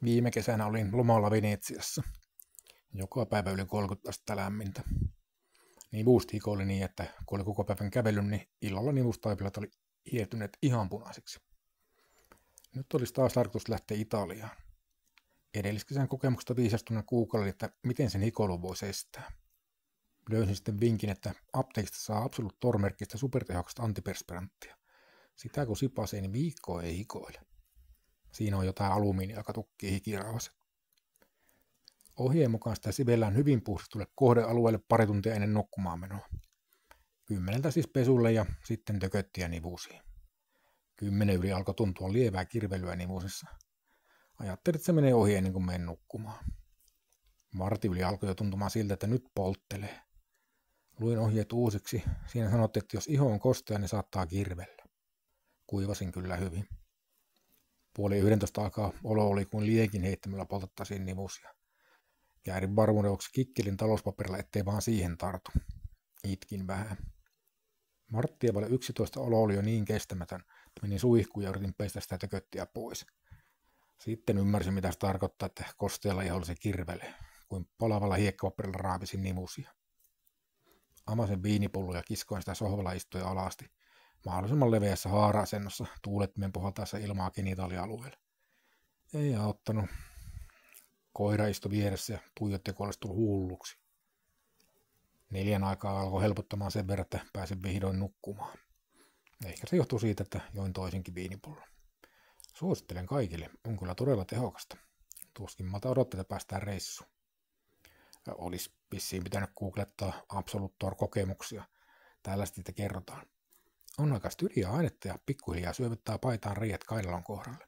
Viime kesänä olin lomalla Venetsiassa. Joka päivä yli 30 astetta lämmintä. Nivusti oli niin, että kun oli koko päivän kävellyt, niin illalla nivustaipilat oli hiertyneet ihan punaisiksi. Nyt olisi taas tarkoitus lähteä Italiaan. Edelliskesän kokemuksesta viisastuna Googlella, että miten sen hikoilun voisi estää. Löysin sitten vinkin, että apteekista saa Absolut Tor-merkkistä supertehokasta antiperspiranttia. Sitä kun sipasee, niin viikkoa ei hikoile. Siinä on jotain alumiinia, joka tukkii hikirauhaset. Ohjeen mukaan sitä sivellään hyvin puhdistulle kohdealueelle pari tuntia ennen nukkumaan menoa. 10 siis pesulle ja sitten tököttiä nivusiin. 10 yli alkoi tuntua lievää kirvelyä nivusissa. Ajattelin, että se menee ohi ennen kuin menen nukkumaan. Varti yli alkoi jo tuntumaan siltä, että nyt polttelee. Luin ohjeet uusiksi. Siinä sanottiin, että jos iho on kostea, niin saattaa kirvellä. Kuivasin kyllä hyvin. 10:30 alkaa olo oli kuin liekin heittämällä poltettaisiin nivusia. Jäädin varmuuden vuoksi kikkelin talouspaperilla, ettei vaan siihen tartu. Itkin vähän. Marttia vaille 11 olo oli jo niin kestämätön, että menin suihkuun ja yritin pestä sitä tököttiä pois. Sitten ymmärsin, mitä se tarkoittaa, että kosteella iholla se kirvelee, kuin palavalla hiekkapaperilla raapisin nivusia. Amasin viinipullo ja kiskoin sitä sohvalla istuja alasti, mahdollisimman leveässä haara-asennossa tuulettimen puhaltaessa ilmaa genitaalialueelle. Ei auttanut. Koira istui vieressä ja tuijotti, kun olisi tullut hulluksi. 4 aikaa alkoi helpottamaan sen verran, että pääsin vihdoin nukkumaan. Ehkä se johtuu siitä, että join toisenkin viinipullon. Suosittelen kaikille, on kyllä todella tehokasta. Tuskin malta odottaa, että päästään reissuun. Olisi vissiin pitänyt googlettaa Absolut Tor-kokemuksia. Tällaista kerrotaan. On aika styriä ainetta ja pikkuhiljaa syövyttää paitaan reiät kainalon kohdalle.